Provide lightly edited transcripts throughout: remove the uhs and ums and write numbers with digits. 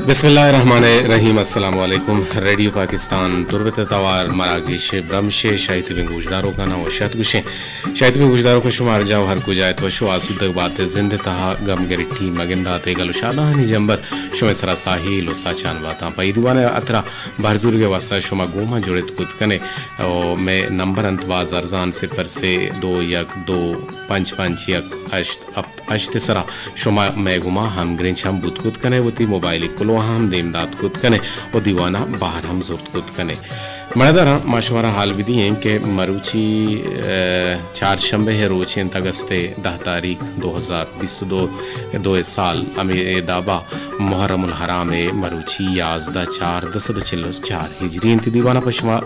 बिस्मिल्लाहिर्रहमानिर्रहीम अस्सलाम वालेकुम रेडियो पाकिस्तान तुर्बत तवार मरागिश ब्रमशे शायद गुजदारों का नाम वशात शायद गुजदारों को शुमार जाओ हर कुजायत वशो आसूद तक बात जिंद तहा गम गरिठी मगिंदा तेगल शादानी जंबर शुमे सरा साहिल व साचान बाता पई दीवाने अतरा भरजुर के वास्ता शुमा गोमा जुड़त कुत कने और मैं नंबर अंतबाज अरजान सिफर से 2-1-2-5-5-1 अश्त सरा शुमा मैं गुमा हम ग्रिंच हम बुत कुत कने वती मोबाइल कुलो हम देमदात कुत कने और दीवाना बाहर हम जुर्त कुत कने मणदरा माशवरा हाल विधि हैं कि मरुची चारशंबे है रोचें तगस्ते 10 तारीख 2022 साल अमे दाबा मुहर्रमुल हराम मरुची याजदा 4 हिजरी इंत दीवाना पशमा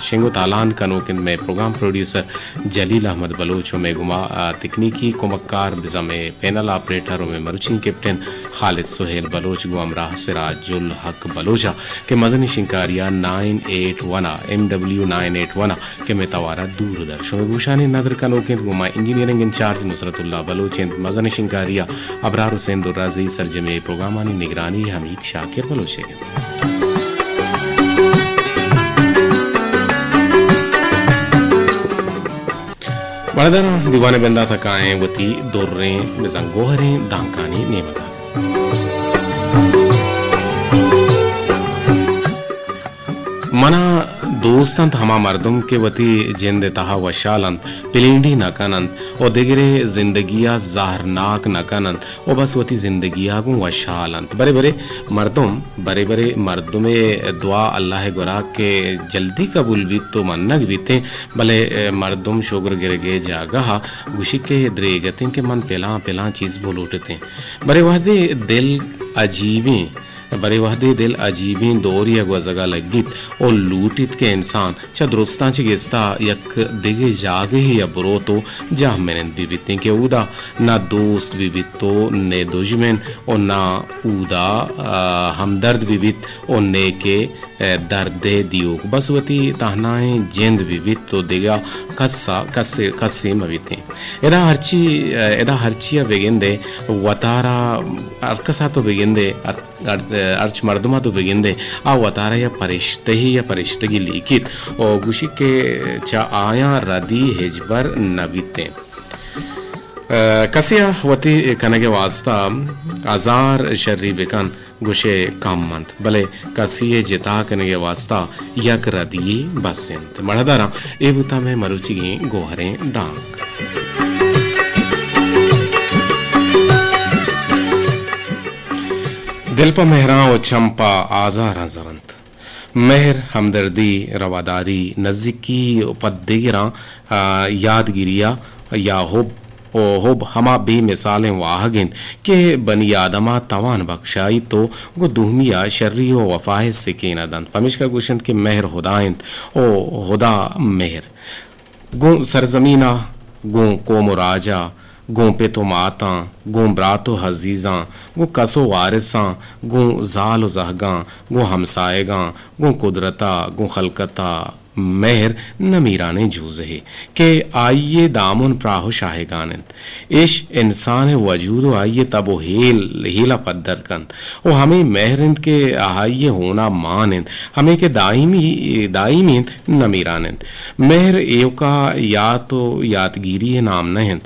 शेंगो तालान कनोकिन में प्रोग्राम प्रोड्यूसर जलील अहमद बलोच में गुमा तकनीकी कुमक्कार में पैनल ऑपरेटर में मरुचिन कैप्टन खालिद सुहेल बलोच गुमराह सिराजुल हक बलोचा के मजनी शिंकारिया 981 MW 981 के में तवारा दूरदर्शन में भूषानी नदर कनोकिन गुमा इंजीनियरिंग इंचार्ज नुसरतुल्लाह बलोच मजनी शिंकारिया अबरार हुसैन दुर्राजी सरजमे प्रोग्रामानी निगरानी हमीद शाकिर बलोच बड़दर दीवाने बंदा थकाएं वती दोर्रें मिजंगोहरें दांकानी नेमगा मना दोस्तंत हमा मर्दम के वती जिंद तहा वशालंत पिलिंडी नकनंत और दिगरे जिंदगिया जहरनाक नकनंत और बस वती जिंदगिया गु वशालंत बरे बरे मर्दुमे दुआ अल्लाह गुरा के जल्दी कबूल भी तो मन्नक बीते भले मर्दुम शोगर गिरगे जागा गुशी के द्रेगते के मन पेला चीज बोल उठते बरे वादे दिल अजीबी दौरिया गुजगा लगित और लूटित के इंसान च दुरुस्ता च गिस्ता यक दिगे जागे ही या बुरो तो जा मैंने बीबिते के उदा ना दोस्त बीबित तो ने दुश्मन और ना उदा हमदर्द बीबित और ने के दर्दे दियो बसवती तहनाए जिंद बीबित तो दिगा कस्से मविते एदा हरची बेगिंदे वतारा अरकसा तो बेगिंदे अर्च मर्दमा तो बेगिंदे आ वतारा या परिश्तगी लिखित और गुशी के चा आया रदी हेजबर नबीते कसिया वती कनगे वास्ता आजार शर्री बेकन गुशे काममंत भले कसिए जिता कनगे वास्ता यक रदी बसेंत मड़दारा ए बुता में मरुचि गोहरे दांग दिल पर मेहरा और चंपा आजार हजरंत मेहर हमदर्दी रवादारी नज़दीकी पद्देगिरा यादगिरिया या होब हमा बे मिसालें वाहगिन के बनी आदमा तवान बख्शाई तो गो दुहमिया शर्री व वफाह से केनादन पमिश का गुशंत के मेहर हुदाइंत ओ हुदा मेहर गो सरजमीना गो कोम राजा गो पे तो माता गो ब्रातो हजीज़ा गो कसो वारिसा गो जाल जहगा गो हमसाएगा गो कुदरता गो खलकता मेहर नमीराने जूज़े के आइए दामुन प्राहो शाहगानंत इश इंसान वजूद आइए तब वो हीला पद्दर कंत वो हमें मेहरंत के आइए होना मानंत हमें के दाइमी नमीरानंत मेहर एवका या तो यादगिरी नाम नहंत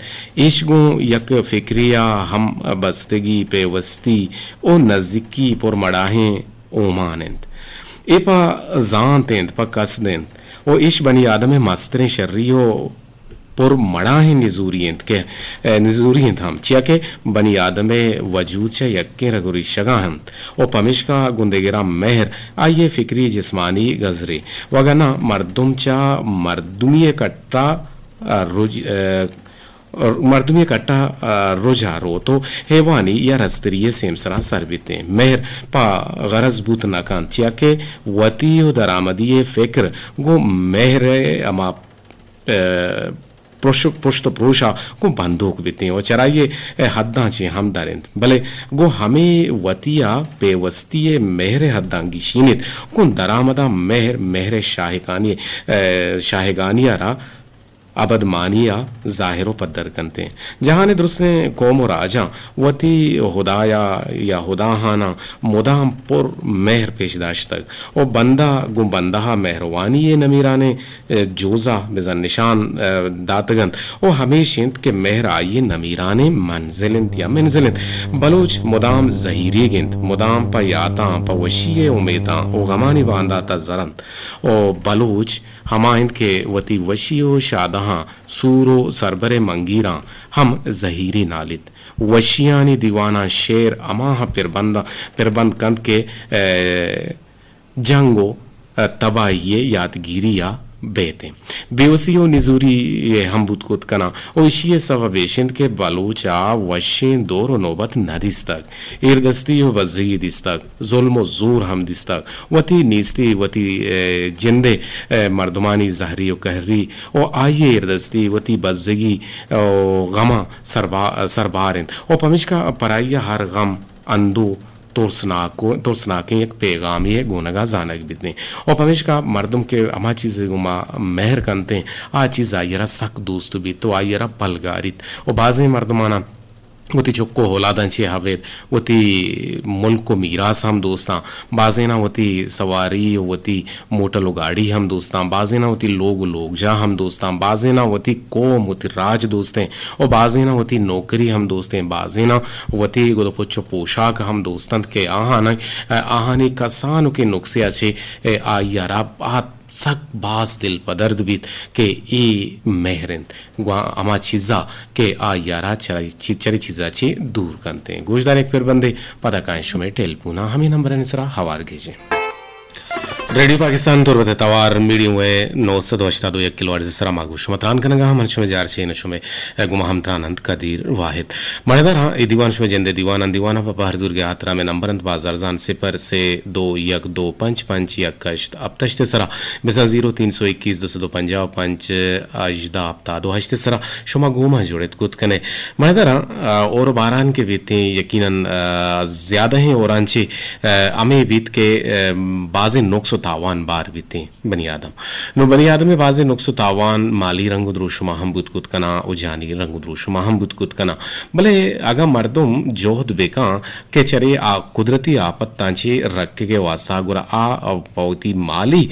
इश गो यक फिक्रिया हम बस्तगी पे वस्ती ओ नज़दीकी पुर मड़ाहें ओ मानंत एपा जानतेंत पा कसदेंत वो इश बनी आदम मस्तरे शर्रियो पुर मड़ा है निजूरियंत हम चिया के बनी आदम वजूद से यक्के रगुरी शगा हम ओ पमिश का गुंदेगिरा मेहर आइए फिक्री जिस्मानी गजरे वगना मर्दुम चा मर्दुमिये कट्टा रोजा रो तो हेवानी या रस्तरिये सेमसरा सरबिते मेहर पा गरज बूत नकान चिया के वती दरामदी फिक्र गो मेहर अमा पुष्ट पुरुषा को बंदूक बीते और चराइए हद्दा चे हम दरिंद भले गो हमें वतिया पेवस्तिये मेहर हद्दांगी शीनित को दरामदा मेहर शाहगानिया रा अबदमानिया ज़ाहिर पद्दर कंते जहाने दुरुस्ने कौम राजा वती खुदाया या खुदाहाना मुदाम पुर मेहर पेशदाश तक और बंदा गु बंदा मेहरवानी ये नमीराने जोजा बेजन निशान दातगन और हमेशिंत के मेहर आइए नमीराने मंजिलिंत या मंजिलिंत बलोच मुदाम जहीरी गिंत मुदाम पा याता पा वशीए उमेता ओ गमानी बांदा ता जरंत और बलोच हमाइंद के वती वशियो शादहा सूरो सरबरे मंगीरा हम जहीरी नालित वशियानी दीवाना शेर अमाह पिरबंद कंद के जंगो तबाही यादगिरिया बेते बेवसियो निजूरी ये हम बुतकुत कना ओशिये सबबेशिंद के बलूचा वशें दोरो नौबत नदिस्तक इरदस्ती व बज़गी दिस्तक जुल्म जोर हम दिस्तक वती नीस्ती वती जिंदे मर्दमानी जहरी व कहरी ओ आइए इरदस्ती वती बज़गी गमा सरबारिन ओ पमिशका पराइया हर गम अंदो तुरसनाके एक पैगाम ये गोनगा जानक बितने और पमेश का मर्दम के अमा चीज़ गुमा मेहर कंते आ चीज़ आयरा सक दोस्त भी तो आयरा पलगारित और बाज़े मर्दमाना वती चुक्को होलादंचे हवेद वती मुल्क को मीरास हम दोस्तां बाजेना वती सवारी वती मोटल गाड़ी हम दोस्तां बाजेना वती लोग जा हम दोस्तां बाजेना वती कौम वती राज दोस्तें और बाजेना वती नौकरी हम दोस्तें बाजेना वती गोदपुच्चो पोशाक हम दोस्तंत के आहानी कसानु के नुक्से अच्छे आयारा बात सक बास दिल पदर्द बीत के ए मेहरन अमा चीज़ा के आ यारा चरी चीज़ा ची दूर करते हैं गोशदार एक फिर बंदे पता कांशो में टेलपूना हमें नंबर निसरा हवार गेजे रेडियो पाकिस्तान तौर पर तवार मीडियम हुए 902 किलोवाट से सरा मागू शुमत्रान कनगा हम शुमे जार से नशुमे गुमा हम त्रानंत कदीर वाहिद मणिदार हाँ ए दीवान शुमे जंदे दीवान दीवाना पापा हरजुर के हाथरा में नंबर अंत बाजार जान सिपर से 2-1-2-5-5 या कश्त अब तश्ते सरा बिसा 0-321-250 अजदा अपता 2 हश्ते सरा शुमा गुमा जुड़े कुत कने मणिदार और बारान के बीते यकीनन ज्यादा हैं और आंचे अमे बीत के बाजे नुक्स तावान बार बीते बनी आदम नो बनी आदम में बाजे नुक्स तावान माली रंग द्रोशुमा हम बुतकुत कना उजानी रंग द्रोशुमा हम बुतकुत कना भले अगा मर्दुम जोहद बेका के चरे आ कुदरती आपत्तांचे रख के वासा गुरा आ पौती माली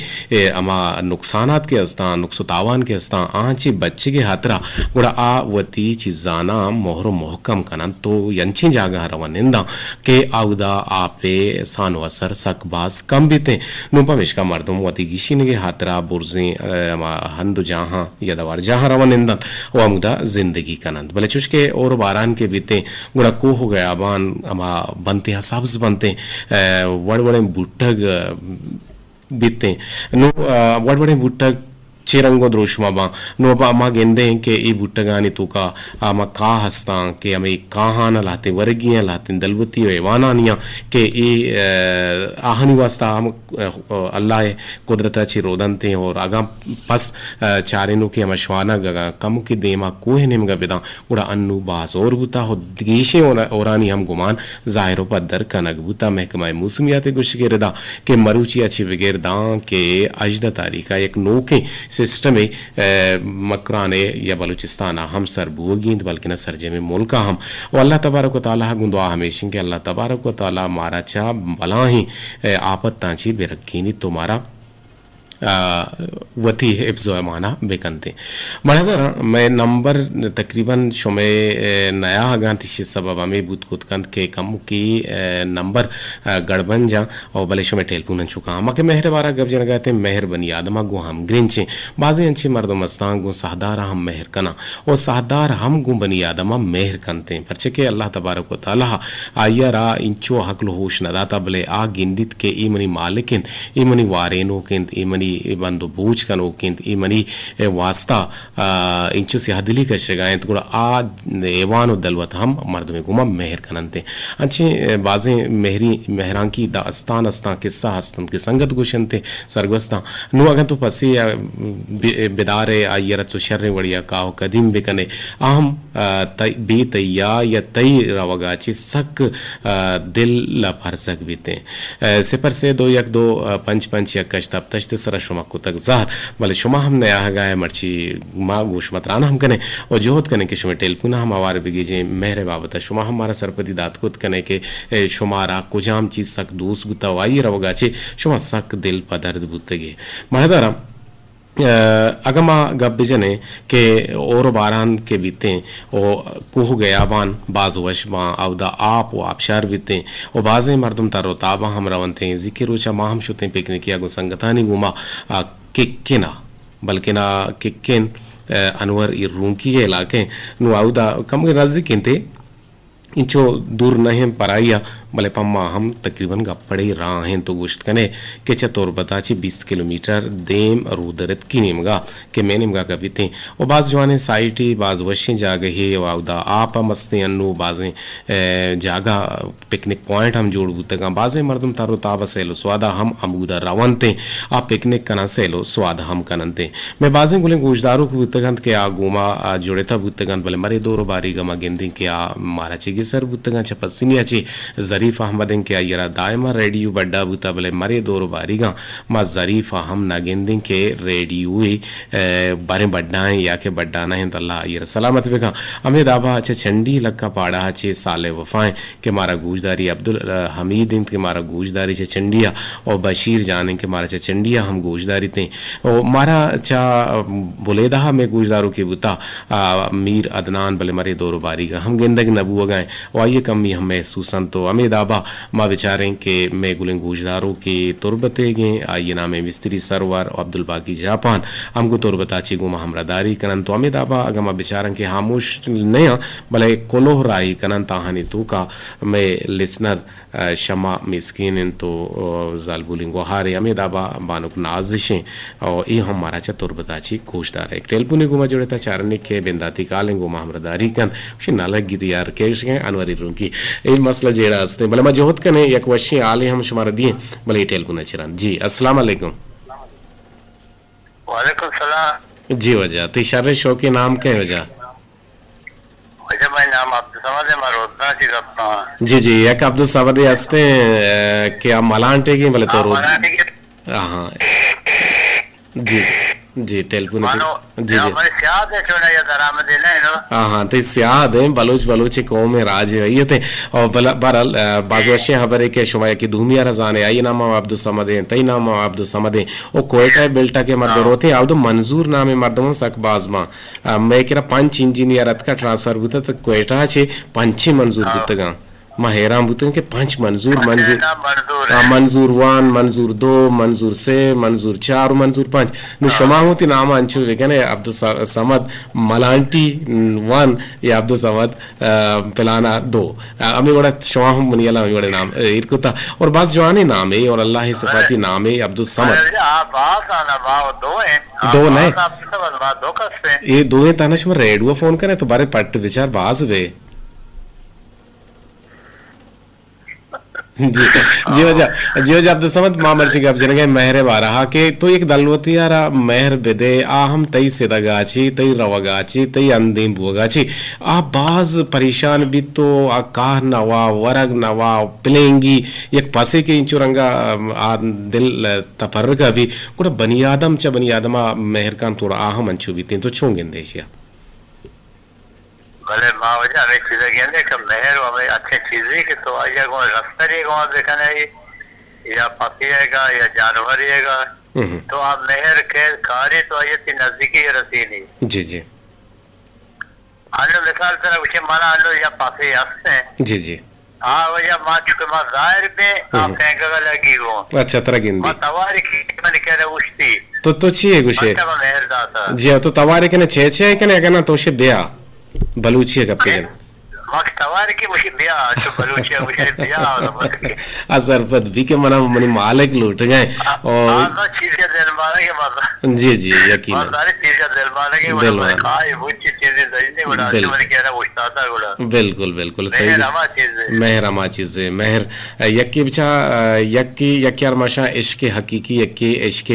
अमा नुकसानात के अस्ता नुक्स तावान के अस्ता आंचे बच्चे के हाथरा गुरा आ वती चीजाना मोहरो मोहकम कना तो यंचे जागा रवनिंदा के आउदा आपे सानो असर सकबास कम बीते नुपा मिशका मर्दुम वती गिशिन के हाथरा बुर्जे हंदु जहां या दवार जहां रवनिंदा व मुदा जिंदगी कनंद भले चुशके और बारान के बीते गुड़ा को हो गया बान अमा बनते हैं सब्ज बनते वड़ बड़े बुट्टग बीते नो वड़ बड़े बुट्टग चेरंगो द्रोशमा बा नो बा मा गेंदे के ई बुट्टगानी तुका आमा का हस्ता के हमें कहां न लाते वर्गियां लाते दलवती एवानानिया के ई आहनी वास्ता हम अल्लाह कुदरत ची रोदनते और आगा पस चारेनु के मशवाना गगा कम के देमा कोहे नेमगा बेदा उड़ा अन्नु बास और बुता हो गीशे औरानी हम गुमान जाहिर पद्दर कनक बुता महकमा मौसमियात गुशगेरदा के मरुची अच्छी वगैरदा के अजदा तारीखा एक नोके सिस्टम मकराने या बलूचिस्तान हम सर बुगिंद बल्कि न सरजे में मुल्का हम और अल्लाह तबारक व तआला गुंदवा हमेशा के अल्लाह तबारक व तआला मारा चा बला ही आपत तांची बेरक्कीनी तुम्हारा वती हिफ्ज़-ओ-अमाना बेकनते मगर मैं नंबर तकरीबन शुमे नया गांतिश सबब हमें बुतकुत कंद के कम की नंबर गड़बन जा और भले शुमे टेलपुन चुका मके मेहर बारा गब जन गए मेहर बनी आदमा गो हम ग्रिंचे बाजे अंचे मर्द मस्तां गो सहदार हम मेहर कना और सहदार हम गो बनी आदमा मेहर कनते परचे के अल्लाह तबारक व तआला आयरा इंचो हकल होश नदाता भले आ गिंदित के ईमनी मालिकिन ईमनी वारेनो केंद ईमनी बंदो बूझ कन ओकिंत ई मनी वास्ता इंचु से हदली का शगायत गुड़ा आ एवानो दलवत हम मर्द में गुमा मेहर कनंते अच्छे बाजे मेहरी मेहरां की दास्तान अस्ता किस्सा हस्तम के संगत गुशनते सरगस्ता नु अगन तो पसी बिदारे आयरा तो शर्रे वड़िया काव कदीम बेकने आम बे तैया या तई रवगाची सक दिल ला फरसक बीते सिपर से 2-1-2-5-5 या कश्तब तश्ते सर ज़हर शुमा को तक ज़हर भले शुमा हम नया गाय मर्ची माँ गोश मतराना हम कने और जोहत कने के शुमा टेलपुना हम आवार बिगीजे मेहरे बाबत शुमा हमारा सरपति दात कुत कने के शुमारा कुजाम चीज सक दूस बुता वाई रवगाचे शुमा सक दिल पदर्द बुतगे महदारा अगमा गब्बिजने के और बारान के बीते ओ कुह गयाबान बाज वशमा अवदा आप व आबशार बीते ओ बाजे मर्दम तारो ताबा हम रवनते जिक्र माहम शुते पिकनिक किया गो संगतानी गुमा किक्किना बल्कि ना किक्किन अनवर इरूंकी के इलाके नु अवदा कम नजदीक इंचो दूर नहीं पराइया भले पम्मा हम तकरीबन गप्पड़े रहा हैं तो गोश्त कने के चतोर बताची 20 किलोमीटर देम रूदरत की निमगा के मैं निमगा कभी थे और बाज जवाने साइटी बाज वशी जागे है वाउदा आप मस्ते अन्नू बाजें जागा पिकनिक पॉइंट हम जोड़ बुतगा बाजें मर्दम तारो ताब सेलो स्वादा हम अमूदा रवनते आप पिकनिक कना सेलो स्वाद हम कननते मैं बाजें गुले गोशदारों को बुतगंत के आ गोमा जोड़े था बुतगंत भले मरे दो बारी गमा गेंदी के आ मारा चिगी सर बुतगा चपसिनिया ची ज़रीफ अहमदिन के यरा दायमा रेडियो बड्डा बुता भले मरे दो बारीगा मा ज़रीफ हम नागिंदिन के रेडियो बारे बड्डाएं या के बड्डाना है तल्ला यरा सलामत बेगा हमें दाबा अच्छे चंडी लक्का पाड़ा अच्छे साले वफाएं के मारा गूजदारी अब्दुल हमीद इन के मारा गूजदारी चे चंडिया और बशीर जाने के मारा चे चंडिया हम गूजदारी थे और मारा चा बुलेदा में गूजदारों के बुता मीर अदनान भले मरे दो बारीगा हम गेंदग नबू गए वाइये कमी हम महसूसन तो हमें दाबा माँ बेचारें के मैं गुलें गूजदारों के तुरबते गए आइए नामे मिस्त्री सरवर अब्दुल बाकी जापान हमको तुरबताची गुमा हमरादारी कनन तो हमें दाबा अगर माँ बेचारें के खामोश नया भले कोलोह राही कनन ताहानी तू का मैं लिसनर शमा मिस्किन इन तो जाल बुलिंग हारे हमें दाबा बानुक नाजिशें और ये हमारा चा तुरबताची गूजदार है टेलपुने गुमा जोड़े था चारने के बिंदाती कालें गुमा हमरादारी कन उसे नालक गीती यार के अनवरी रूंकी ये मसला जेड़ा हस्ते भले मैं जोहत कने एक वशी आले हम शुमार दिए भले टेल को नचरान जी अस्सलाम वालेकुम वालेकुम सलाम जी वजह ती शर्र शो के नाम के वजह मैं नाम अब्दुल समद है मरोदना जी रखता हूं जी एक अब्दुल समद हस्ते क्या मलांटे की भले तो हां जी जी टेलफोन जी जी सियाद है छोड़ा या दरामद है ना हाँ तो सियाद है बलोच कौम में राज है ये थे और बहरहाल बाजवशे खबर के शुमाया की धूमिया रजान है आई नाम अब्दुल समद है तई नाम अब्दुल समद है और कोयटा बेल्टा के मर्द रोते आउदो मंजूर नाम मर्दम सकबाजमा मैं कह रहा 5 इंजीनियर का ट्रांसफर बुता तो कोयटा छे 5 मंजूर बुतगा माहेराम बुतन के 5 मंजूर मंजूर 1 मंजूर 2 मंजूर 6 मंजूर 4 मंजूर 5 नु शमा होती नाम अंचु वेगने अब्दुल समद मलांटी 1 या अब्दुल समद पिलाना 2 अमी गोड़ा शमा हम मुनियाला अमी गोड़ा नाम इरकुता और बस जवानी नाम है और अल्लाह सिफाती नाम है अब्दुल समद दो नहीं ये दो है ताना शुमा रेडियो फोन करे तो बारे पट्ट विचार बाज वे जी वजह अब्दुल समद मामर से गप जनगे मेहरे बारहा के तो एक दलवती यारा मेहर बेदे आ हम तई सेदगाची तई रवगाची तई अंदीम बुगाची आ बाज परेशान भी तो आ काह नवा वरग नवा प्लेंगी एक पासे के इंचुरंगा आ दिल तफर्रका भी कुड़ा बनी आदम च बनी आदमा मेहर कान थोड़ा आहम अंचु भी तो छोंगें देशिया भले माँ वजह अनेक चीजें कहने कि मेहर हमें अच्छी चीजें कि तो आइए कौन रास्ता नहीं कौन देखना है या पपिएगा या जानवर येगा तो आप मेहर के कार्य तो आइए थी नजदीकी रसीनी जी जी आलो मिसाल तरह उसे माना आलो या पापी हंसते जी जी हाँ वजह माँ चुके माँ जाहिर पे आप कहेंगे लगी हो अच्छा तरह गिंदी माँ तवारी की मैंने कह रहा उछती तो चाहिए कुछ मेहर दाता जी तो तवारी के ने छे के ने कहना तो उसे ब्या बलूची का पिजन मक्तवार की मुझे बिया तो बलूचिया मुझे बिया असर पर भी के मना मनी मालिक लूट गए और चीजें दिल मारे के मतलब जी जी यकीन सारी चीजें दिल मारे के वो खाए वो चीजें सही नहीं बड़ा मैंने कह रहा उस्ताद गुड़ा बिल्कुल सही मेहरमा चीजें मेहर यकी बिचा यकी अरमाशा इश्क हकीकी यकी इश्क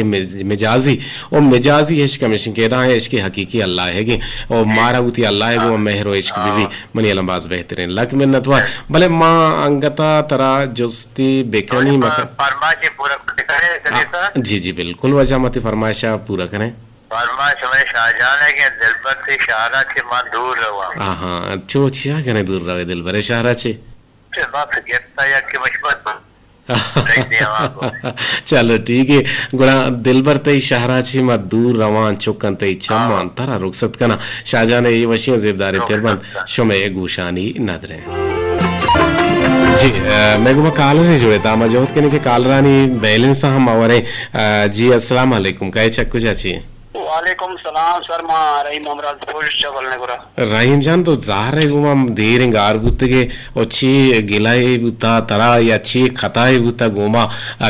मिजाजी और मिजाजी इश्क मिशन कहदा है इश्क हकीकी अल्लाह है कि और मारा उती अल्लाह है वो मेहर इश्क भी मनी अलंबाज बेहतरीन लक मिन्नत वा भले मां अंगता तरा जुस्ती बेकनी मक फरमाइश पूरा जी बिल्कुल वजह मत फरमाइशा पूरा करें। फरमाइश में शाहजहां है कि दिलबर से शाहरा के मां दूर रवा। हाँ चो छिया कने दूर रहे दिल भरे शाहरा छे बस गिरता या कि मशबत चलो ठीक है गुड़ा दिलबर तई शाहरा छी मत दूर रवान चुकन तई चमान तरा रुखसत कना शाहजहां ने ये वशियों जेबदारे फिरबंद शुमे गुशानी नदरे जी मैं गुमा कालरे जुड़े था मजोत कने के कालरानी बैलेंस हम आवरे जी अस्सलाम वालेकुम कहे चक्कू चाची वालेकुम सलाम सर मां रहीम अमराज पोस्ट बोलने को रहीम जान तो ज़ाहर गुमा देर गार बुत के अच्छी गिलाई बुता तरा या अच्छी खताए बुता गोमा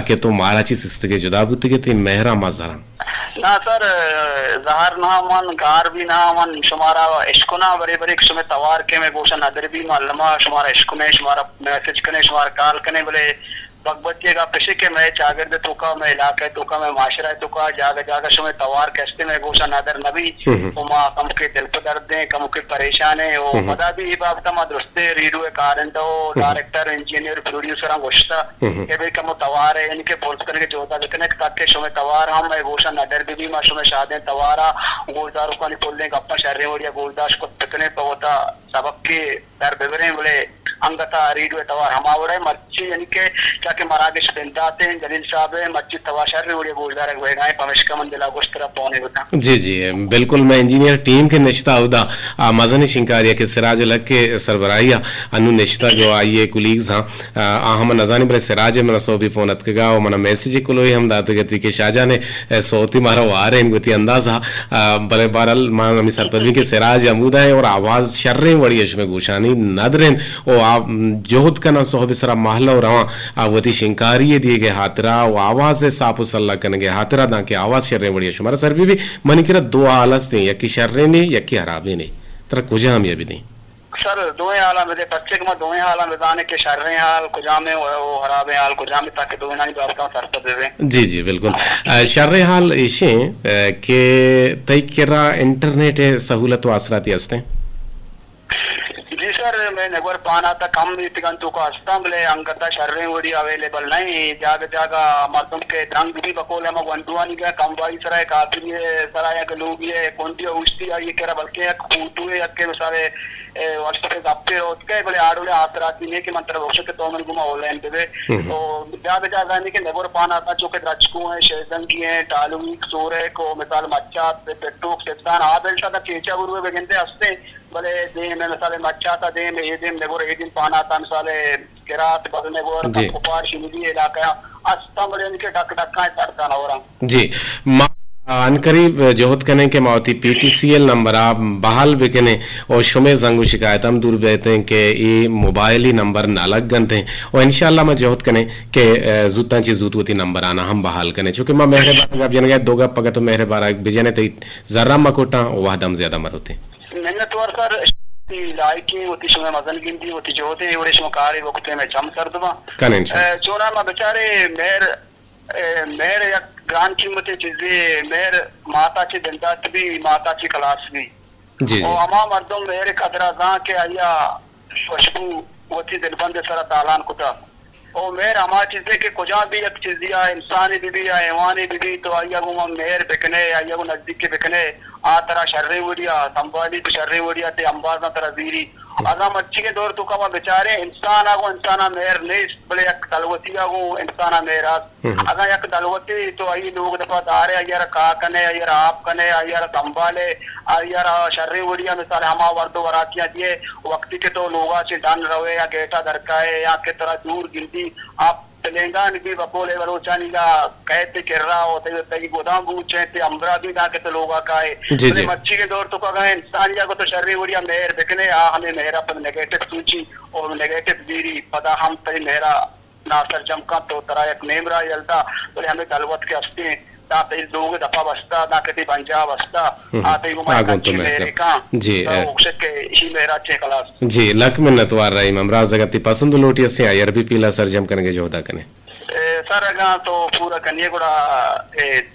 के तो मारा ची सिस्त के जुदा बुत के तीन मेहरा मजरा ना सर ज़ाहर ना मन गार भी ना मन शुमारा इश्क ना बड़े बड़े समय तवार के में गोशन अदर भी मालूमा शुमारा इश्क में शुमारा मैसेज कने शुमारा कॉल कने बोले बच्चे का पेशे के मैं चागर दे तुका मैं इलाके तुका मैं माशरा तुका जागा जागा समय तवार कैसे में गोशा नादर नबी उमा कम के दिल पे दर्द दे कम के परेशान है वो मदा भी ये बात तमा दुरुस्ते रीडू है कारण तो डायरेक्टर इंजीनियर प्रोड्यूसर हम गोश्ता के भाई कम तवार है इनके पोल्स करने के जोता देखने ताकि समय तवार हम मैं गोशा नादर भी मां समय शादे तवारा गोलदार को नहीं बोलने का अपना शहर और या गोलदार को तकने पे होता सबक के दर बेवरे बोले अंगता रीडू है तवार हम आवड़े मर्ची इनके के मराकेश बिंदाते हैं जलील साहब है मस्जिद तवाशर में उड़े बोलदार है गाय पमेश का मंदिला कुछ तरह पौने होता जी जी बिल्कुल मैं इंजीनियर टीम के निश्ता उदा मजनी शिंकारिया के सिराज अलग के सरबराहिया अनु निश्ता जो आइए कुलीग्स हां हम नजानी बरे सिराज में सो भी फोन अतकगा और मना मैसेज को लोई हम दाते गति के शाहजहां ने सोती मारा वारे इन गति अंदाजा बरे बारल मान सरपंच के सिराज अमूदा है और आवाज शर्रे बड़ी इसमें गुशानी नदरेन ओ आप जोहद का सोहब सरा महला और वती शिंकारी दिए गए हाथरा वो आवाज से साफ सल्ला करने के हाथरा ना के आवाज शर्रे बढ़िया शुमारा सर भी मनी करा दो आलस नहीं या कि शर्रे नहीं या कि हराबे नहीं तरह कुछ हम ये भी नहीं सर दो हाला में बच्चे के मैं दो हाला में दाने के शर्रे हाल कुजा में वो हराबे हाल कुजा में ताकि दो ना नहीं बात सर तो दे जी जी बिल्कुल शर्रे हाल इशे के तई केरा इंटरनेट सहूलत वासराती हस्ते जी सर मैं नगर पाना था कम इतगंतु को हस्तंबले अंगता शर्रे वड़ी अवेलेबल नहीं जाग जागा मर्दों के रंग भी बकोले हम वंडुआनी का कम वाई सराय काफी सराय के लोग ये कौनती उष्टी ये करा बल्कि फूटू है के सारे व्हाट्सएप पे गप्पे होते बोले आड़ोले हाथ राती ने के मंत्र बख्श के तो मन गुमा ऑनलाइन पे तो जाग जागा नहीं के नगर पाना था जो के रचकू है शेजंगी है टालुमी सोरे को मिसाल मच्चा पेट्टोक सेप्तान आबेल्टा का चेचा गुरु बेगंते हस्ते भले दे में मिसाले मच्चा था दे में ये दिन नेगोर ये दिन पाना था मिसाले किरात बदल नेगोर कुपार शिमिदी इलाका अस्ता बड़े इनके डक डक्का तड़का ना हो रहा जी अनकरीब जोहत कने के मावती पीटीसीएल नंबर आप बहाल बिकने और शुमे जंगू शिकायत हम दूर बेहते हैं कि ये मोबाइल ही नंबर नालक गंते हैं और इंशाल्लाह मैं जोहत कने के जूता ची जूत होती नंबर आना हम बहाल कने चूंकि मैं मेरे बार जन गया दो गप पगा तो मेरे बार बिजने ते जरा मकोटा वह दम ज्यादा मर होते मैंने तो सर लाइकी होती शुमे मजन गिनती होती जो होते हैं बड़े शुमकारी वक्त में जम कर दूंगा कने चोना में बेचारे मेरे या ग्रांड कीमती चीजें मेरे माता की दंदात भी माता की क्लास भी जी और हमारा मर्दों मेरे कदरा जहाँ के आया खुशबू वती दिलबंद सरा तालान कुता और मेरे हमारी चीजें के कुजा भी एक चीज या इंसानी भी या हैवानी भी तो आया वो मेरे बिकने आया वो नजदीक के बिकने आ तरह शर्रे उड़िया संभाली शर्रे उड़िया ते अंबाजा तरह वीरी अगर मच्छी के दौर तो कमा बेचारे इंसान आगो इंसाना मेर नहीं बड़े एक दलवती आगो इंसाना मेरा अगर एक दलवती तो आई लोग दफा दारे यार का कने यार आप कने यार संभाले यार शर्रे उड़िया मिसाल हमा वर्दो वरातियां दिए वक्ती के तो लोगा से डन रहे या गेटा दरकाए या के तरह दूर गिनती आप तेलंगाना भी बकोले वरोचानी का कहते कर रहा होते तई गोदाम पूछे ते अमरा भी ना के तो लोगा का है मच्छी के दौर तो का इंसानिया को तो शर्री उड़िया मेहर देखने हमें मेहरा पर नेगेटिव सूची और नेगेटिव बीरी पता हम तरी मेहरा नासर जमका तो तरह एक नेमरा जलता बोले हमें दलवत के हस्ते ताते लोग दफा बसता ना कति पंजाब बसता आते को मैं मेरे का जी उक्षक के इसी मेरा चे क्लास जी लक मिन्नत वार रही ममराज जगती पसंद लोटी से आयर भी पीला सरजम करने जो होता कने सर अगा तो पूरा कन्या गुड़ा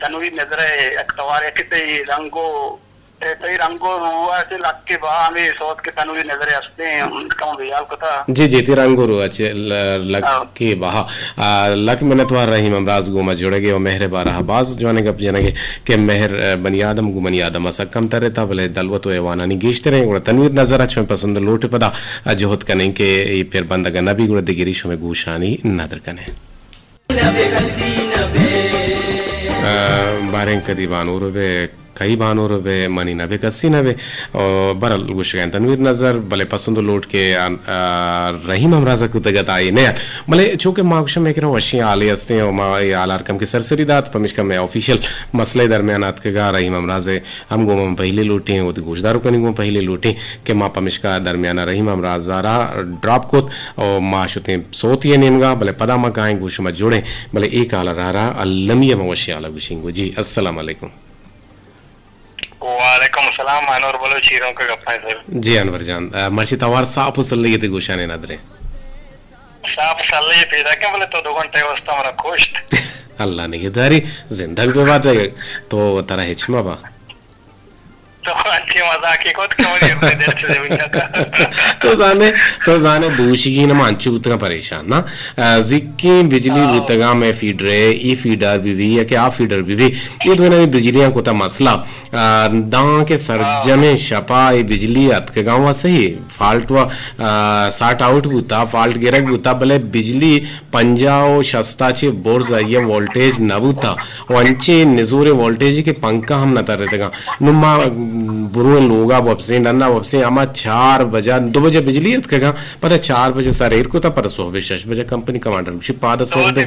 तनवी नजर है अक्तवार किते रंगो तई रंगो रुआ से लग के बा हमें सोच के तनुरी नजर आते हैं उनका बियाल को था जी जी तिरंगुरु अच्छे लक के बहा लक में तो रहीम अमराज गुमा जुड़े गए और मेहर बारह बाज जो ने गप जने के मेहर बनियादम गु बनियादम असकम तरे था भले दलवत एवाना नि गेश्ते रहे गुड़ तनवीर नजर अच्छे पसंद लोट पदा जोहत कने के ये फिर बंद गना भी गुड़ दिगिरी शो में गुशानी नदर कने बारें कदी बानूर बे कई बानूर बे मनी नबे कस्सी नबे और बरल गुशगैन तनवीर नजर भले पसंद लोट के रहीम हमराजा को तगत आई ने भले चूंकि मागश में करो वशी आले हस्ते और मा आलार कम के सरसरी दात पमिश में ऑफिशियल मसले दरमियान आत के गा रहीम हमराजे हम गोम पहले लूटे हैं वो तो गोशदारों कनी गो पहले लूटे के मा पमिश का दरमियान रहीम हमराजारा ड्रॉप कोत और मा शुते सोती है नेमगा भले पदा मा गाय गुश में जोड़े भले एक आला रहा अल्लमिया में वशी आला गुशिंगो जी अस्सलाम वालेकुम। वालेकुम सलाम अनवर बोलो चीरों का गप्पा है सर जी अनवर जान मर्शी तवार साफ उसल्ले ये गुशाने नदरे साफ सल्ले पैदा क्या बोले तो 2 घंटे वस्ता हमारा खुश अल्लाह ने के दारी जिंदगी पे बात है तो तरह हिचमा बा तो अच्छी मजाक की कोत क्यों नहीं अपने दिल से बिना का तो जाने दूषगी न मांचू उतना परेशान ना जिक्की बिजली बुतगा में फीड रहे ई फीडर भी या क्या फीडर भी ये दोनों बिजलियां को ता मसला दां के सरजमे शपा ये बिजली अत के गांव सही फाल्ट व साट आउट बुता फाल्ट गिरक बुता भले बिजली पंजाओ शस्ता चे बोर जाइए वोल्टेज न बुता वंचे निजोरे वोल्टेज के पंखा हम न तर रहेगा नुमा बुरुए लोगा वपसे नन्ना वपसे अमा 4 बजे 2 बजे बिजली अत के पता 4 बजे सरेर को ता पर 6 बजे कंपनी कमांडर शिप पाद सो दे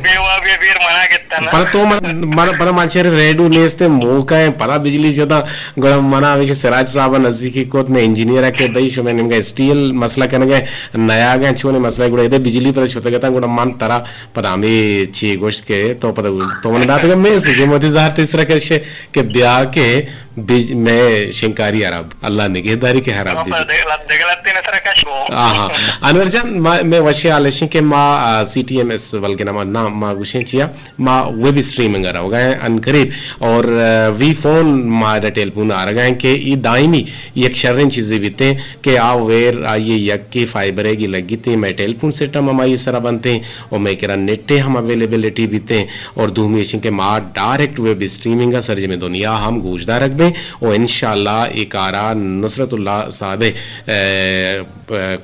पर तो मन माचर रेडू नेस्ते मोका है परा बिजली जोदा गड़म मना विच सिराज साहब नजदीकी कोत में इंजीनियर के भाई शो में निमगा स्टील मसला कनगे नया गए छोने मसला गुड़ा इदे बिजली पर छोता गता गुड़ा मन तरा पदा में ची गोश्त के तो पता तो मन दात में से मोदी जार तीसरा के ब्याह के में शिंकारी अरब अल्लाह निगहदारी के हराब हाँ अनवर जान मैं वशी आलेशन के माँ CTMS बल्कि ना माँ गुशें चिया माँ वेब स्ट्रीमिंग आ रहा होगा अनकरीब और वी फोन माँ टेलीफोन आ रहा है कि ये दायमी एक शर्रन चीजें बीते कि आ वेर ये यक की फाइबर की लगी थी मैं टेलीफोन सेटम हम ये सारा बनते हैं और मैं कह रहा नेटे हम अवेलेबिलिटी बीते और धूमेशन के माँ डायरेक्ट वेब स्ट्रीमिंग का सर्ज में दुनिया हम गूंजदा रख बे और इंशाल्लाह एक आरा नुसरतुल्लाह साहब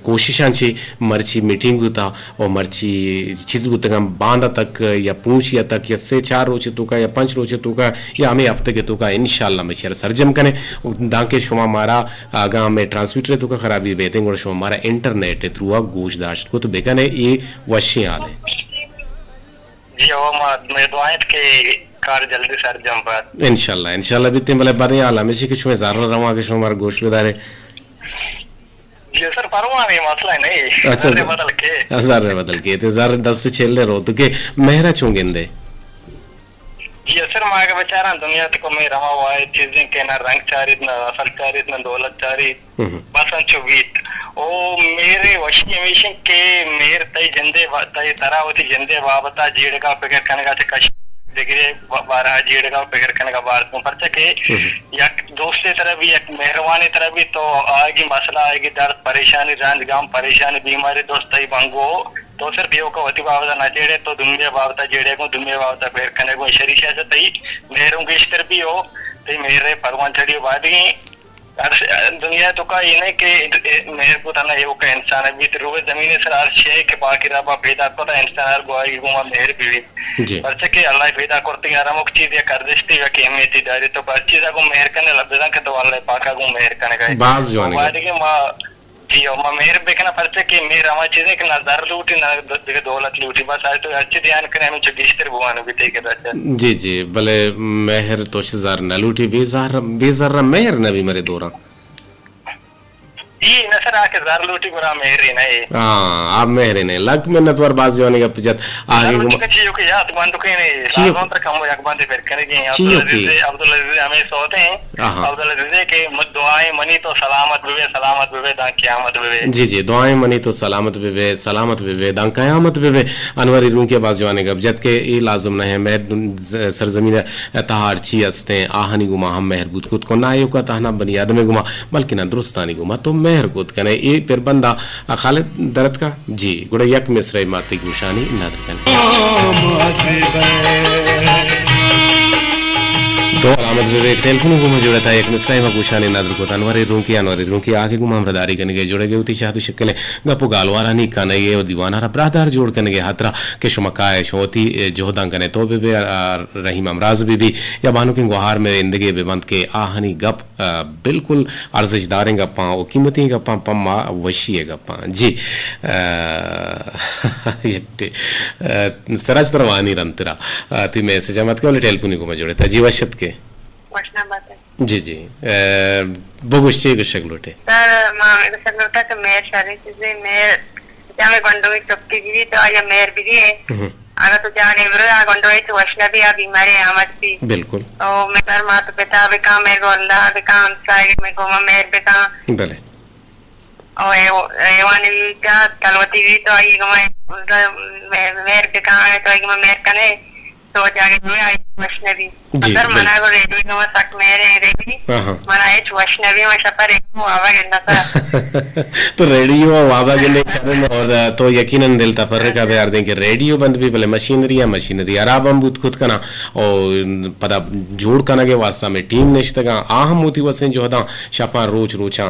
कोशिशांची मर्ची मीटिंग होता और मर्ची चीज होता बांधा तक या पूंछ या तक या से 4 रोचे तो का या 5 रोचे तो का या हमें हफ्ते के तो का इंशाल्लाह में शेर सरजम कने दाके शुमा मारा आगा में ट्रांसमीटर तो का खराबी बेतेंग और शुमा मारा इंटरनेट थ्रू गोश दाश्त को तो बेकने ये वशी हाल है जी वो मैं दुआएं के कार जल्दी सरजम पर इंशाल्लाह बीते भले बादे आला में से कुछ में जार रवा के शुमा मारा गोश बेदारे ये सर परवाह नहीं मसला नहीं अच्छा ज़र बदल के ते ज़र 10 से चले रो तो के मेहरा चुंगेंदे ये सर मागे बेचारा दुनिया को में रहा हुआ है चीजें के ना रंग चारित ना असल चारित ना दौलत चारित बस चुबीत ओ मेरे वशी मिशन के मेर तय जंदे तय तरह होती जंदे बाबता जेड़ का पेकर करने का कश देखिए 12 जेड़ का पेकर करने का बात में पर्चा के या दोस्त तरह भी एक मेहरबानी तरह भी तो आएगी मसला आएगी दर्द परेशानी रांद गांव परेशानी बीमारी दोस्त ही बंगो तो सिर्फ यो को होती बाबता ना जेड़े तो दुनिया बाबता जेड़े को दुनिया बाबता पेकर करने को शरीशा से तई मेहरों की इस तरह भी हो तो मेरे परवान चढ़ी बादी दुनिया तो का ये नहीं कि मेरे को तना ये वो का इंसान है भी तो जमीन से अर्श है कि बाकी रबा पैदा पता इंसान हर गोई गुमा मेहर भी पर के अल्लाह पैदा करते हैं आराम की चीज या कर देती है कि एहमियत दारी तो पर चीज को मेहर करने लग जाता कि तो अल्लाह पाका को मेहर करने का बाज जो आने के मां जी और मां मेहर बेकना परचे कि मेरा हमारी चीजें कि ना दर लूटी ना दौलत लूटी बस आज तो अच्छे ध्यान करने में जो गिश्तर बुआने भी थे के रहते जी जी भले मेहर तो जार न लूटी बेजार मेहर न भी मरे दोरा ई नसर आके जार लूटी बुरा मेहरी नहीं हाँ आप मेहरे ने लक मिन्नत वर बाज जोने का पिजत आगे लूटी गुमा का चीजों के याद बंद के नहीं चीयों- सालों तक हम एक बंद फिर करेंगे चीयों की। अब्दुल अजीज हमें सोते हैं हाँ। अब्दुल अजीज के दुआएं मनी तो सलामत बिवे दा क़यामत बिवे जी जी दुआएं मनी तो सलामत बिवे दां कयामत बिवे अनवरी रूं के बाज जोने का जत के ये लाजुम न है मैं सरजमीन तहार ची अस्ते आहनी गुमा हम मेहर बुत खुद को ना यो का तहना बनी आदमी गुमा बल्कि ना दुरुस्तानी गुमा तो मेहर खुद कने ये फिर बंदा खालिद दरद का जी गुड़ा यक मिसरे माती गुशानी नादर कने तो आमद बेबे टेलीफोन गुमा जोड़ा था एक मिसरे में गुशानी नादर को अनवरी रूं की आगे गुमा हमरदारी कने के जोड़े गए उती शादू शक्ले गपो गालवारा नी कने ये और दीवाना रा ब्रादर जोड़ कने के हातरा के शुमकाए शोती जोहदा कने तो बेबे रहीम अमराज बीबी या बानो के गुहार में जिंदगी बेबंद के आहनी गप बिल्कुल अर्जदारें गप्पा ओ कीमती गप्पा पम्मा वशीय गप्पा जी यट्टे सरज तरवानी रंतरा ती मैसेज मत के टेलीफोन गुमा जोड़े था जी वशत के वशना बात है जी जी बगुश्चे गुशक लोटे सर मामे को सब लोटा तो मेर सारी चीजें मेर जामे गंडो में चपटी गिरी तो आया मेर भी है अगर तो जाने बरो आ गंडो है तो वशना भी आ बीमारी आमद भी बिल्कुल ओ मैं सर माँ तो पिता भी काम मेरे को अल्लाह भी काम साइड में को मेर भी काम भले ओ एवानी भी क्या तलवती भी तो आई को मेर भी काम है तो आई को मेर कने तो जाके में आई वशनवी जी, सर मना को रेडी को तक मेरे रेडी हाँ। मना है वशनवी में सफर एक आवा गिरना सर तो रेडियो वाबा के लिए कारण और तो यकीनन दिल तफर का बेर दें कि रेडियो बंद भी भले मशीनरी अराब हम बुत खुद कना और पता जोड़ कना के वास्ता में टीम निश्तगा आहम होती वसें जो हदा शपा रोचा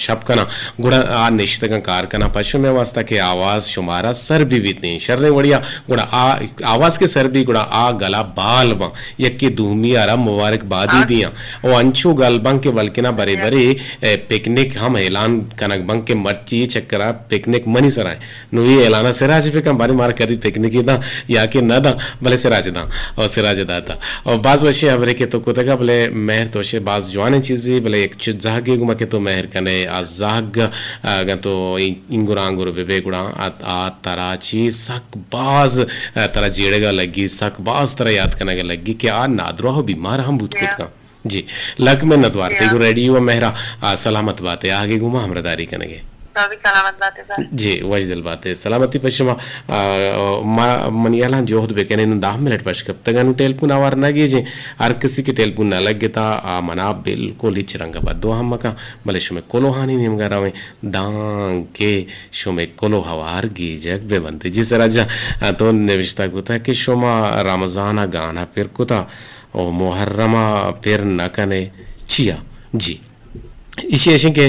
शप कना गुड़ा आ निश्तगा कार कना पशु में वास्ता के आवाज शुमारा सर भी बीतनी शर्रे बढ़िया गुड़ा आ आवाज के सर भी गुड़ा आ गला बाल बा यक्की दूमी आरा मुबारकबादी दिया और अंशु गलबंग के बल्किना बरे बरे पिकनिक हम ऐलान कनक बंग के मर्ची चक्करा पिकनिक मनी सराय नुई ऐलाना सिराज पे कम बारी मार कदी पिकनिक दा या के न दा भले सिराज दा और सिराज दा था और बाज वशे हमरे के तो कोतगा भले मेहर तोशे बाज जवाने चीज़ी भले एक चुजागे गुमा के तो मेहर कने आजाग तो इंगुरांगुर बेबे गुड़ा आ तराची सक बाज तरा जेड़ेगा लगी सक बाज तरह याद करने लगी कि आ नादरो बीमार हम भूत खुद का जी लक में नतवार ते रेडियो मेहरा सलामत बात है आगे घुमा हमरदारी कनेगे तो भी सलामत बात है सर जी वजदल बात है सलामती पश्चिमा मनियाला जोहद बेकने न 10 मिनट पश कब तक टेलीफोन आवार ना गे जे हर किसी के टेलीफोन ना लगे ता मना बिल्कुल हिच रंग बदो हम का भले शुमे कोलो हानि निम गरावे दांग के शुमे कोलो हवार गी जग बेबंती जी सराजा तो निविष्टा गुता कि शुमा रमजाना गाना फिर कुता और मुहर्रमा फिर न कने छिया जी इसी ऐसे के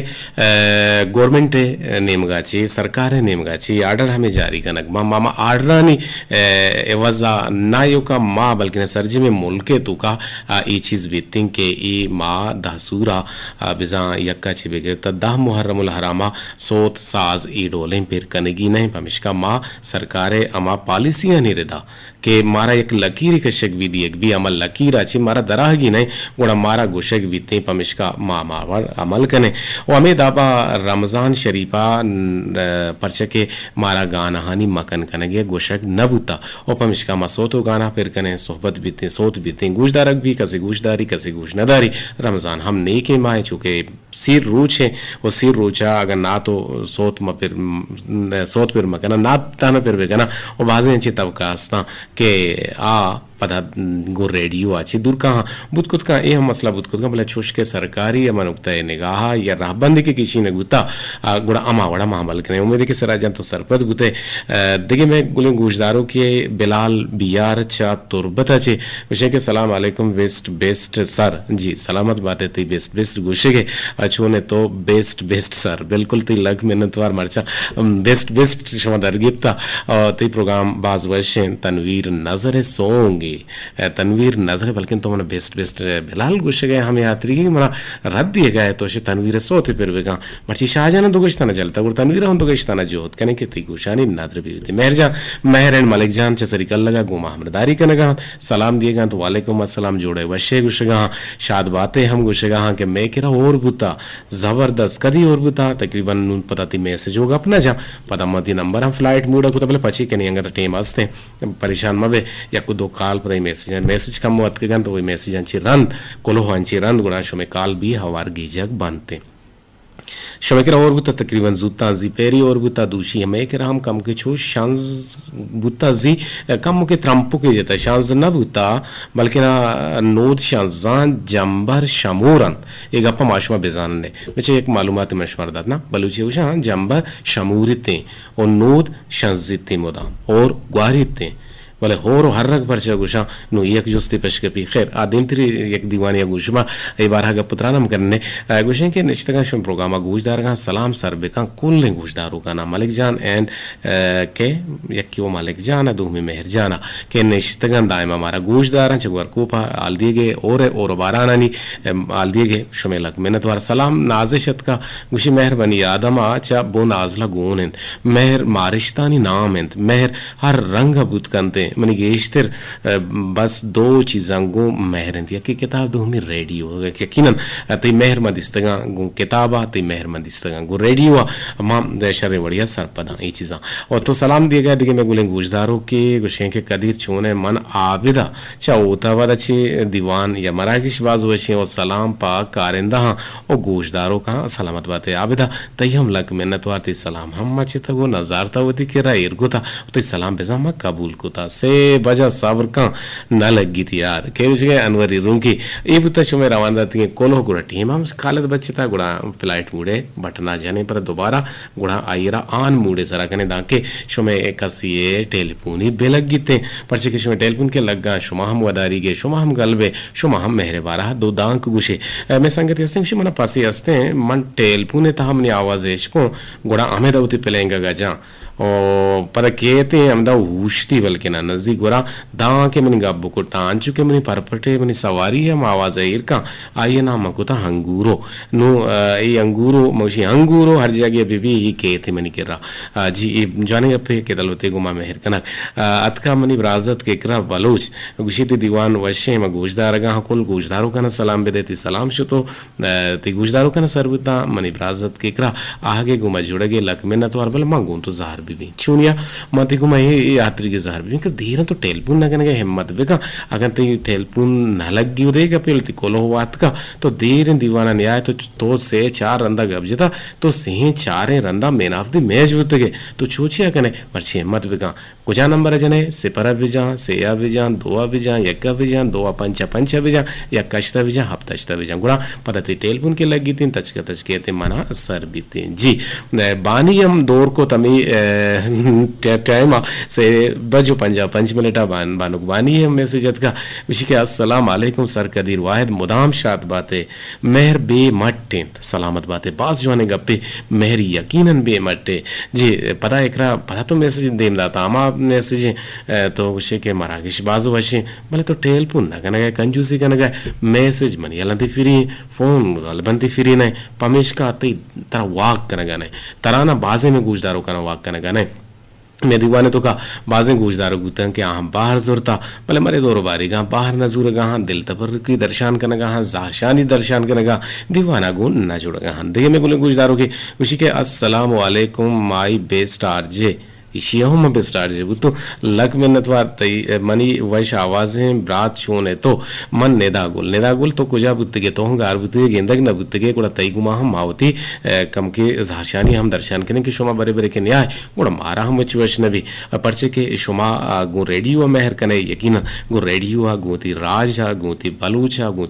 गवर्नमेंट नेमगाची सरकार नेमगाची आर्डर हमें जारी कनक मामा आर्डर नहीं एवजा ना यो का माँ बल्कि न सरजी में मुल्के तो का ये चीज़ बीतिंग के ये माँ दासूरा बिजा यक्का छिबे गिर तदा मुहर्रमुल हरामा सोत साज ई डोलें फिर कनेगी नहीं पमिश्का माँ सरकारे अमा पॉलिसियाँ नहीं रेदा के मारा एक लकीर कशक भी दी एक भी अमल लकीर अच्छी मारा दराहगी नहीं गुड़ा मारा गुशक बीते पमिश्का माँ मावर अमल कने वो हमें दाबा रमज़ान शरीफा परचे के मारा गाना हानी मकन कनेगे गुशक न बुता और पमिश्का मसोतो गाना फिर कने सोहबत बीते सोत बीते गुशदारक भी कसे गुशदारी कसे गुश नदारी रमज़ान हम नहीं के माए चुके सिर रूच है वो सिर रूचा अगर ना तो सोत म फिर सोत फिर मकना ना ताना फिर बेगना और बाज़ें अच्छी तवकास्ता के आ पता गो रेडियो अच्छी दूर कहाँ बुतकुत का ये हम मसला बुतकुत का भले छुश के सरकारी अमन उगता है निगाह या राहबंदी के किसी ने गुता गुड़ा अमावड़ा महामल करें उम्मीद के सराजन तो सरपत गुते देखिए मैं गुले गुजदारों के बिलाल बियार चा तुरबत अच्छे विषय के सलाम अलैकुम बेस्ट सर जी सलामत बात है ती बेस्ट गुशे के अच्छो ने तो बेस्ट सर बिल्कुल ती लग मेहनतवार मरचा बेस्ट शुमा दरगिप्ता और ती प्रोग्राम बाज वर्षें तनवीर नजर सॉन्ग गुंगी तनवीर नजर बल्कि तो मन बेस्ट बेस्ट बिलाल गुश गए हम यात्री मना रद्द दिए गए तो तनवीर सोते फिर बेगा मर्ची शाहजाना दुगश्ताना चलता गुड़ तनवीर हम दुगश्ताना जोत कने के ती गुशानी नादर भी थी मेहर एंड मलिक जान चसरी कल लगा गुमा हमदारी कनगा सलाम दिएगा तो वालेकुम अस्सलाम जोड़े वशे गुशगा शाद बातें हम गुशगा के मैं किरा और बुता जबरदस्त कदी और बुता तकरीबन नून पता थी मैसेज होगा अपना जा पता मती नंबर हम फ्लाइट मूड को पहले पची के नहीं अंगा टेम आस्ते परेशान मबे या को दो काल पता मैसेज कम वत के तो वही मैसेज अंची रंद कोलो अंची रंद गुणा शो में काल भी हवार गीजक बनते शमेकरा और बुता तकरीबन जूता जी पेरी और बुता दूशी हमें के हम कम के छो शांस बुता जी कम के त्रंपु के जता शांस न बुता बल्कि ना नोद शांजान जंबर शमूरन एक गप्पा माशुमा बेजान ने मुझे एक मालूमात मशवरा दात ना बलूची उशा जंबर शमूरिते और नोद शांजिते मोदाम और ग्वारिते बोले होरो हर रग पर गुशा नु एक जोस्ती पेश के पी खैर आदिम तरी एक दीवानी गुशमा ए बारह का पुत्रानम करने गुशें के निश्चित शुम प्रोग्राम गुजदार का सलाम सर बेका कुल गुजदारों का नाम मलिक जान एंड के एक क्यों मलिक जान दो में मेहर जाना के निश्चित दायम हमारा गुजदार चगवर कोपा आल दिए गए और बाराना नी आल दिए गए शुमे लग मेहनत वार सलाम नाजिशत का गुशी मेहर बनी आदम आचा बो नाजला गुन मेहर मारिश्तानी नाम मेहर हर रंग बुत कंते मनी गेश्तर बस दो चीज़ां गो मेहरंतिया की किताब दो हमें रेडियो यकीनन तई मेहर मदिस्तगा गो किताबा तई मेहर मदिस्तगा गो रेडियो माम देशरे बढ़िया सरपदा ये चीज़ां और तो सलाम दिए गए दिखे मैं गुलें गुजदारों के गुशें के कदीर चोने मन आबिदा चा उतावद अच्छे दीवान या मराकिश बाज वशें और सलाम पाक कारिंदा और गुजदारों का सलामत बातें आबिदा तई हम लग मेहनत वार सलाम हम मचे तगो नजारता होती के राय इर्गुता तई सलाम बेजा कबूल कुता से बजा साबर का न लगी थी यार के गए अनवरी रूम की ये बुता शुमे रवान दाती है कोलो गुड़ा टीम हम खालत बच्चे था गुड़ा फ्लाइट मूडे बटना जाने पर दोबारा गुड़ा आईरा आन मूडे सरा कने दाके शुमे एक सीए टेलीफोन ही बेलग गिते परचे के शुमे टेलीफोन के लगा शुमा हम वदारी गे शुमा हम गलबे शुमा हम मेहरे बारा दो दांक गुशे मैं संगति हस्ते शुमा ना पासी हस्ते मन टेलीफोन था हमने आवाज को गुड़ा हमें दउती पेलेंगा गजा और पर कहते हैं हमदा हुश्ती बल्कि ना नजी गोरा दां के मनी गब्बो को टान चुके मनी परपटे मनी सवारी है आवाज है इरका आइए ना मकुता हंगूरो नो ये अंगूरो मौशी हंगूरो हर जगह बीबी ये कहते मनी के रहा जी जाने अपे के दलवते गुमा मेहर कनक अतका मनी ब्राजत के करा बलोच गुशीती दीवान वशे म गुजदार गा कुल गुजदारों का ना सलाम बे देती सलाम शुतो ती गुजदारों का ना सरबता मनी ब्राजत के करा आगे गुमा जुड़गे लक में न तो बल मांगू तो जार बीबी चुनिया मती गुमा ये यात्री के जार बीबी धीरे तो टेलीफोन न करने हिम्मत बेका अगर ते टेलीफोन न लगी देगा पेलती कोलो वात का तो देर दीवाना न्याय तो से चार रंदा गबजता तो से चारे रंदा मैन ऑफ द मैच बुतगे तो चूचिया कने परछे हिम्मत बेका कुजा नंबर जने सिपर बिजा सेया बिजा दोआ बिजा यक्का बिजा दोआ पंचा पंचा बिजा या कश्ता बिजा हफ्ता बिजा गुड़ा पता टेलीफोन के लगी तीन तचके ते मना सर बीते जी बानी हम दौर को तमी टाइम से बजो पंजा 5 मिनट बानुक बानी है मैसेज का उसी के अस्सलाम वालेकुम सर कदीर वाहिद मुदाम शाद बातें मेहर बे मट्टे सलामत बातें बास जोने गप्पे मेहर यकीनन बे मट्टे जी पता एकरा पता तो मैसेज देम दाता आमा मैसेज तो उसे के मराकिश बाजू वशे भले तो टेलीफोन ना कने कंजूसी कने मैसेज मनी अलंती फिरी फोन गलबंती फिरी ने पमेश का तरह वाक कने गने तराना बाजे में गुजदारो कने वाक कने गने मैं दीवाने तो का बाजें गुजदारो गुतन के यहाँ बाहर जोरता भले मरे दो बारी गा बाहर नजूर गा दिल तबर की दर्शन करने गा जारशानी दर्शन करने गा दीवाना गुन न जुड़ गा देखिए मैं बोले गुजदारो के उसी के अस्सलाम वालेकुम माई बेस्ट आरजे इशियाओं में बेस्टार जे तो लक मेहनत वार तई मनी वैश आवाजें ब्रात शोने तो मन नेदागुल तो कुजा बुत्तगे तो हम गार बुत्तगे गेंदग न बुत्तगे कुड़ा तई गुमा हम मावती कम के झारशानी हम दर्शन करें कि शुमा बरे बरे के न्याय गुड़ा मारा हम वच नबी परचे के शुमा गो रेडियो मेहर कने यकीनन गो रेडियो गोती राज गोती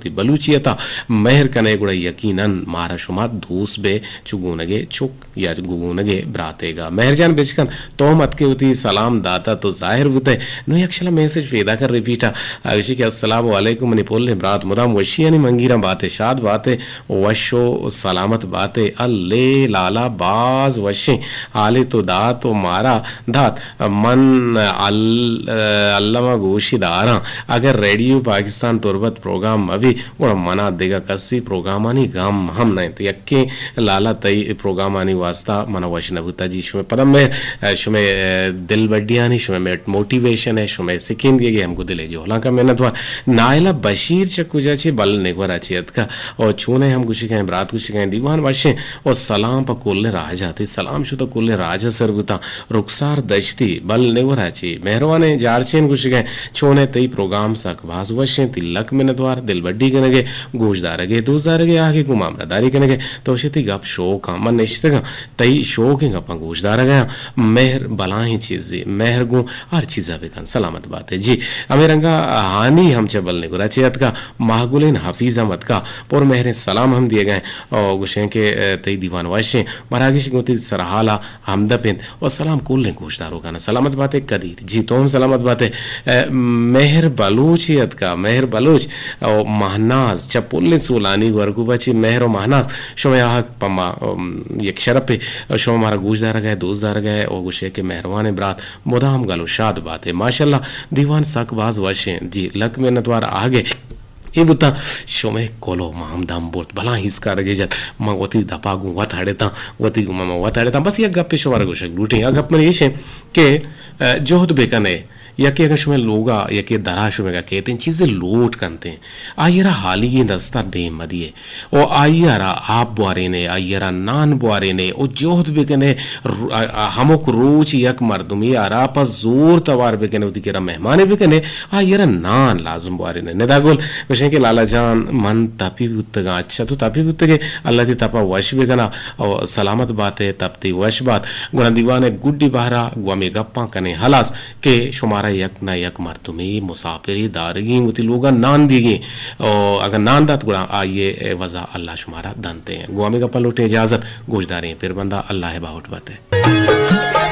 बलूचियता मेहर कने गुड़ा यकीनन मारा शुमा दोस बे चुगुनगे चुक या गुगुनगे ब्रातेगा मेहर जान बेचकन तो मत के होती सलाम दाता तो जाहिर होते नो यक्षला मैसेज पैदा कर रिपीटा आगे के अस्सलाम वालेकुम नि पोल्ले ब्रात मुदाम वशियानी मंगीरा बातें शाद बातें वशो सलामत बातें अल्ले लाला बाज वशे आले तो दात तो मारा दात मन अल्लामा गोशी दारा अगर रेडियो पाकिस्तान तुरबत प्रोग्राम अभी वो मना देगा कसी प्रोग्राम आनी गम हम नहीं तो यक्के लाला तई प्रोग्राम आनी वास्ता मना वशनभूता जी शुमे पदम में शुमे दिल बड्डियानी शुमे मोटिवेशन है शुमे सिकिन के हमको दिले जो होला का मेहनत हुआ नाइला बशीर चकुजा चे बल नेगवरा चियत का और छूने हम कुछ कहें रात कुछ कहें दीवान वर्षे और सलाम पर कोल्ले राज आते सलाम शुद्ध कोल्ले राजा सरगुता रुखसार दश्ती बल नेगवरा ची मेहरवाने जारचेन कुछ कहें छोने तई प्रोग्राम सक भाज वर्षे तिलक मेहनतवार दिल बड्डी कनेगे गोशदारगे दोस्तारगे आगे गुमामदारी कनेगे तो शती गप शो का मन निश्चित तई शो के गप गोशदार गया मेहर बलाही चीज़ें मेहर गु हर चीज़ बेकन सलामत बात है जी अमेर रंगा हानि हम चबल ने गुरा चेत का महगुलिन हफीज अहमद का पर मेहरे सलाम हम दिए गए और गुशे के तई दीवान वाशे मरागिश गोती सरहाला हमदपिन और सलाम कुल ने गोशदारों का ना सलामत बात है कदीर जी तो हम सलामत बात है मेहर बलूचियत का मेहर बलूच और महनाज चपुल ने सोलानी वर्गु बची मेहर और महनाज शो यहाँ पम्मा एक शरप पे शो हमारा गोशदार गए दोस्तदार गए और गुशे के मेहरवान ब्रात मुदाम गलो शाद बात है माशाल्लाह दीवान सकबाज वशे जी लक में नतवार आगे ये बुता शोमे कोलो महमदाम बोर्ड भला हिस्का रगे जत म वती दपागु वताड़ेता वती गुमा वताड़ेता बस ये गप पे शोवार गोशक लूटे या गप में ये छे के जोहद बेकने या कि अगर शुमे लोगा या कि दरा शुमे का कहते हैं चीज़ें लोट करते हैं आयरा हाली ये दस्ता दे मदिए और आयरा आप बुआरे ने आयरा नान बुआरे ने और जोहद बेकने हमक रोच यक मर्दुमी आरा पर जोर तवार बेकने उदी केरा मेहमाने बेकने आयरा नान लाजुम बुआरे ने नेदागुल वशे के लाला जान मन तपी उत्तगा अच्छा तो तपी उत्तगे अल्लाह ती तपा वश बेकना और सलामत बात है तपती वश बात गुना दीवाने गुड्डी बहरा गुआमे गप्पा कने हलास के शुमार यक ना यक मर तुम्हें मुसाफिरी दारगी मुती लोगा नान दीगी और अगर नान दात गुड़ा आइए वजह अल्लाह शुमारा दानते हैं गुआमे का पलोटे इजाजत गोशदारे फिर बंदा अल्लाह है बाहुट बात है।